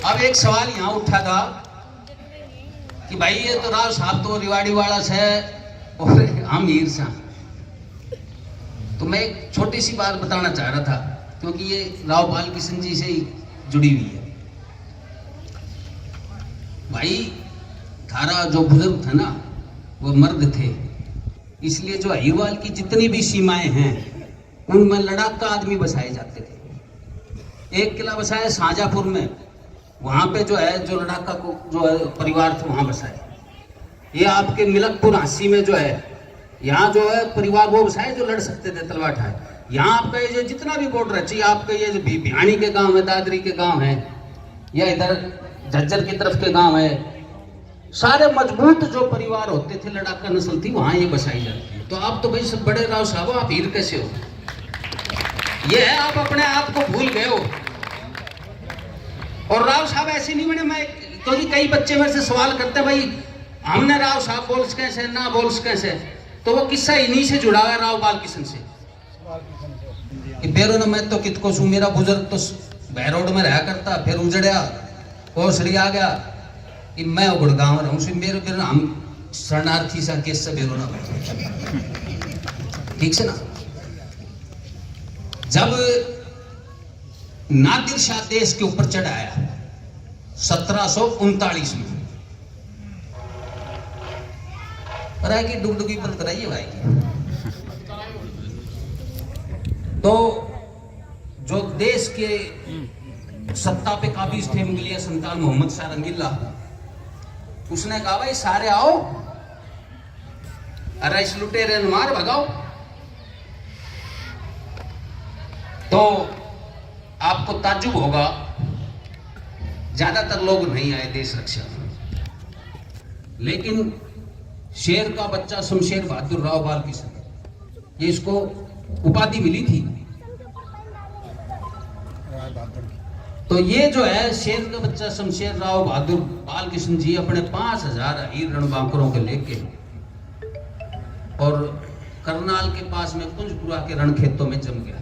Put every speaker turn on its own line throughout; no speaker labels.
अब एक सवाल यहाँ उठा था कि भाई ये तो राव साहब तो रिवाड़ी वाला से और हम हीर सा। तो मैं एक छोटी सी बात बताना चाह रहा था क्योंकि ये राव बाल किशन जी से ही जुड़ी हुई है। भाई थारा जो बुजुर्ग थे ना वो मर्द थे, इसलिए जो अहिरवाल की जितनी भी सीमाएं हैं उनमें लड़ाका आदमी बसाए जाते थे। एक किला बसाया शाहजहांपुर में, वहां पे जो है जो लड़ाका को जो है परिवार थे वहां बसाए। ये आपके मिलकपुर हांसी में जो है यहाँ जो है परिवार वो बसाए जो लड़ सकते थे तलवार ठाए। यहाँ आपका ये जितना भी बॉर्डर है, आपका ये जो भिवानी के गांव है, दादरी के गांव है या इधर झज्जर की तरफ के गांव है, सारे मजबूत जो परिवार होते थे लड़ाका नस्ल थी वहां ये बसाई जाती है। तो आप तो भाई सब बड़े राव साहब, आप हीर कैसे हो? ये है आप अपने आप को भूल गए हो। और राव साहब ऐसे नहीं बने। मैं क्योंकि कई बच्चे मेरे से सवाल करते हैं भाई हमने राव साहब बोल्स कैसे ना बोल्स कैसे, तो वो किस्सा इन्हीं से जुड़ा हुआ है राव बाल किशन से। बेरो न मैं तो कितको सू, मेरा बुजुर्ग तो बहरोड में रहा करता, फिर उजड़िया कोसड़ी आ गया कि मैं गुड़गांव रहूं से मेरे बेरो हम शरणार्थी सा केस से बेरो ना। ठीक से ना। जब नादिर शाह देश के ऊपर चढ़ आया 1739 में, पर की डुगडुगी बंद कराइए भाई की। तो जो देश के सत्ता पे काबिज थे मुगलिया सुल्तान मोहम्मद शाह रंगीला, उसने कहा भाई सारे आओ, अरे इस लुटेरे ने मार भगाओ। तो आपको ताज्जुब होगा ज्यादातर लोग नहीं आए देश रक्षा में, लेकिन शेर का बच्चा शमशेर बहादुर राव बाल किशन, ये इसको उपाधि मिली थी। तो ये जो है शेर का बच्चा शमशेर राव बहादुर बाल किशन जी अपने 5000 हीर रणबांकुरों के लेके और करनाल के पास में कुंजपुरा के रण खेतों में जम गया।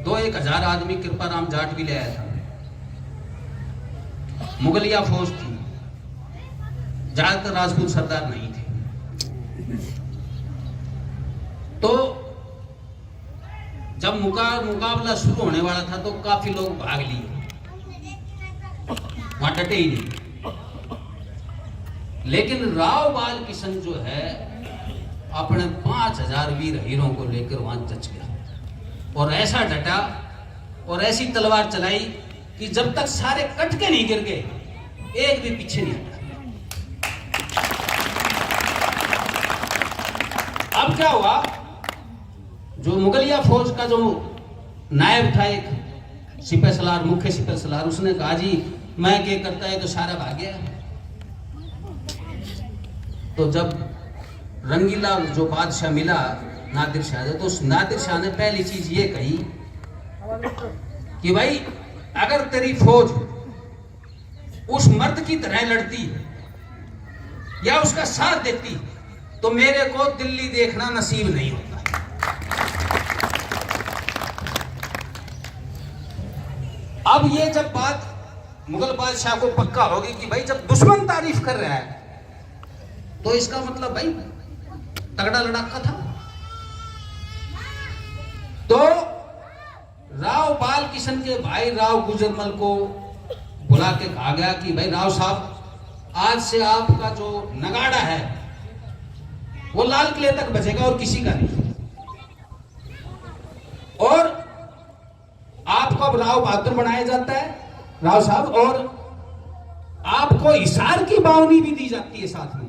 2-1 हजार आदमी कृपाराम जाट भी ले आया था। मुगलिया फौज थी, ज्यादातर राजपूत सरदार नहीं थे। तो जब मुकाबला शुरू होने वाला था तो काफी लोग भाग लिए, वहां डटे ही नहीं। लेकिन राव बाल किशन जो है अपने 5000 वीर हीरों को लेकर वहां जच गया और ऐसा डटा और ऐसी तलवार चलाई कि जब तक सारे कट के नहीं गिर गए एक भी पीछे नहीं हटा। अब क्या हुआ, जो मुगलिया फौज का जो नायब था एक सिपह सलार, मुख्य सिपह सलार, उसने कहा जी मैं क्या करता है, तो सारा भाग गया। तो जब रंगीला जो बादशाह मिला नादिर शाह, तो उस नादिर शाह ने पहली चीज ये कही कि भाई अगर तेरी फौज उस मर्द की तरह लड़ती या उसका साथ देती तो मेरे को दिल्ली देखना नसीब नहीं होता। अब ये जब बात मुगल बादशाह को पक्का होगी कि भाई जब दुश्मन तारीफ कर रहा है तो इसका मतलब भाई तगड़ा लड़ाका था। तो राव बाल किशन के भाई राव गुजरमल को बुला के कहा गया कि भाई राव साहब आज से आपका जो नगाड़ा है वो लाल किले तक बचेगा और किसी का नहीं, और आपको अब राव बहादुर बनाया जाता है राव साहब, और आपको हिसार की बावनी भी दी जाती है साथ में।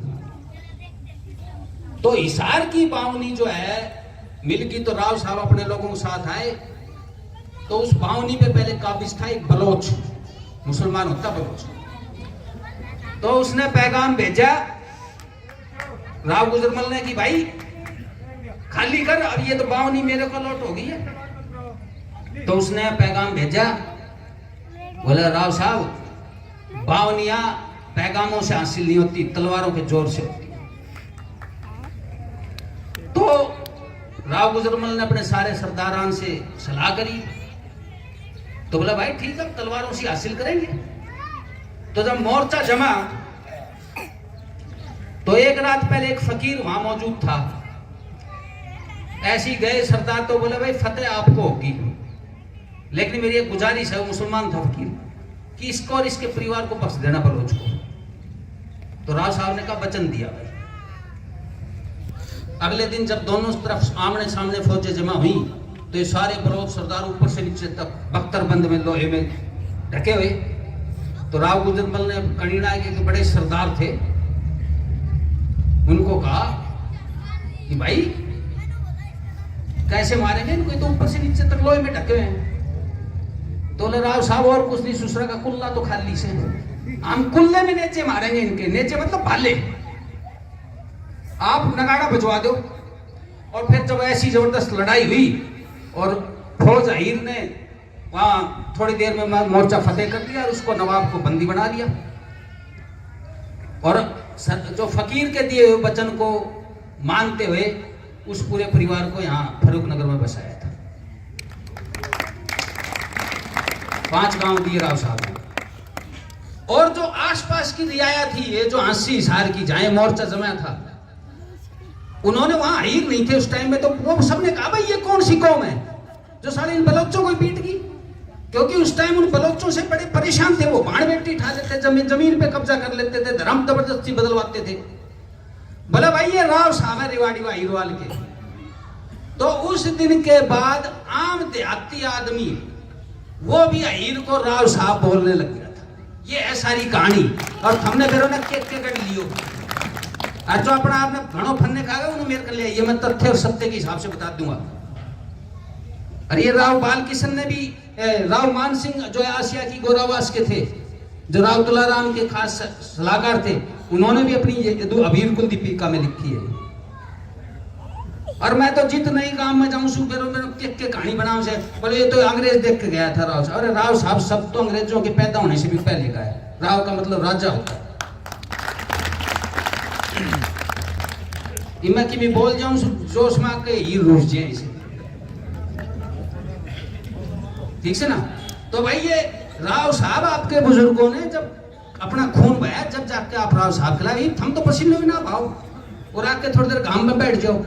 तो हिसार की बावनी जो है मिल की, तो राव साहब अपने लोगों के साथ आए। तो उस बावनी पे पहले काबिज था एक बलोच, मुसलमान होता बलोच। तो उसने पैगाम भेजा राव गुजरमल ने कि भाई खाली कर, अब ये तो बावनी मेरे को लौट हो गई है। तो उसने पैगाम भेजा, बोला राव साहब बावनिया पैगामों से हासिल नहीं होती, तलवारों के जोर से होती। तो राव गुजरमल ने अपने सारे सरदारान से सलाह करी तो बोला भाई ठीक है, तलवारों से हासिल करेंगे। तो जब मोर्चा जमा तो एक रात पहले एक फकीर वहां मौजूद था। ऐसी गए सरदार तो बोले भाई फतेह आपको होगी, लेकिन मेरी एक गुजारिश है, मुसलमान था फकीर, कि इसको और इसके परिवार को बख्श देना बलोच को। तो राव साहब ने कहा वचन दिया भाई। अगले दिन जब दोनों तरफ आमने सामने फौजें जमा हुई तो ये सारे बलोच सरदार ऊपर से नीचे तक बख्तरबंद में लोहे में ढके हुए। तो राव गुजरमल ने कणीना के बड़े सरदार थे, उनको कहा कि भाई कैसे मारेंगे इनको, तो ऊपर से नीचे तक लोहे में ढके हुए हैं। तो राव साहब और कुछ नहीं, सुसरा का कुल्ला तो खाली से, हम कुल्ले में नीचे मारेंगे इनके, नीचे मतलब भाले, आप नगाड़ा बजवा दो। और फिर जब ऐसी जबरदस्त लड़ाई हुई और फौज अहीर ने वहां थोड़ी देर में मोर्चा फतेह कर दिया और उसको नवाब को बंदी बना लिया और जो फकीर के दिए हुए वचन को मानते हुए उस पूरे परिवार को यहाँ फर्रुखनगर में बसाया था। 5 गांव दिए राव साहब ने। और जो आसपास की रियाया थी, ये जो 80 हिसार की जहां मोर्चा जमा था, उन्होंने वहां अहीर नहीं थे उस टाइम में, तो वो सबने कहा भाई ये कौन सी कौम है जो साले इन बलोचों को पीट गई, क्योंकि उस टाइम उन बलोचों से बड़े परेशान थे। वो भाड़ बेटी उठा लेते, जमीन पे कब्जा कर लेते थे, धर्म जबरदस्ती बदलवाते थे। बोला भाई ये राव साहब है रेवाड़ी व हीरवाल के। तो उस दिन के बाद आम देहाती आदमी वो भी अहीर को राव साहब बोलने लग गया था। ये है सारी कहानी। और हमने फिर उन्हें के कर लियो, और जो अपना आपने घणो फन्ने खा गए उन्हें मेरे कर लिया। ये मैं तथ्य और सत्य के हिसाब से बता दूंगा। और ये राव बाल किशन ने भी, राव मान सिंह जो आसिया की गोरावास के थे, जो राव तुलाराम के खास सलाहकार थे, उन्होंने भी अपनी अबीर कुल दीपिका में लिखी है। और मैं तो जित नई गांव में जाऊं सूबे में के कहानी बनाऊं से बोले ये तो अंग्रेज देख के गया था राव साहब। अरे राव साहब सब तो अंग्रेजों के पैदा होने से भी पहले का है। राव का मतलब राजा होता है। मैं कि भी बोल जाऊं जोश में आके ही रूस जाए इसे, ठीक से ना। तो भाई ये राव साहब आपके बुजुर्गों ने जब अपना खून बहाया, जब जाके आप राव साहब खिलाए, हम तो पसीने में ना भाव और आके थोड़ी देर घाम में बैठ जाओ।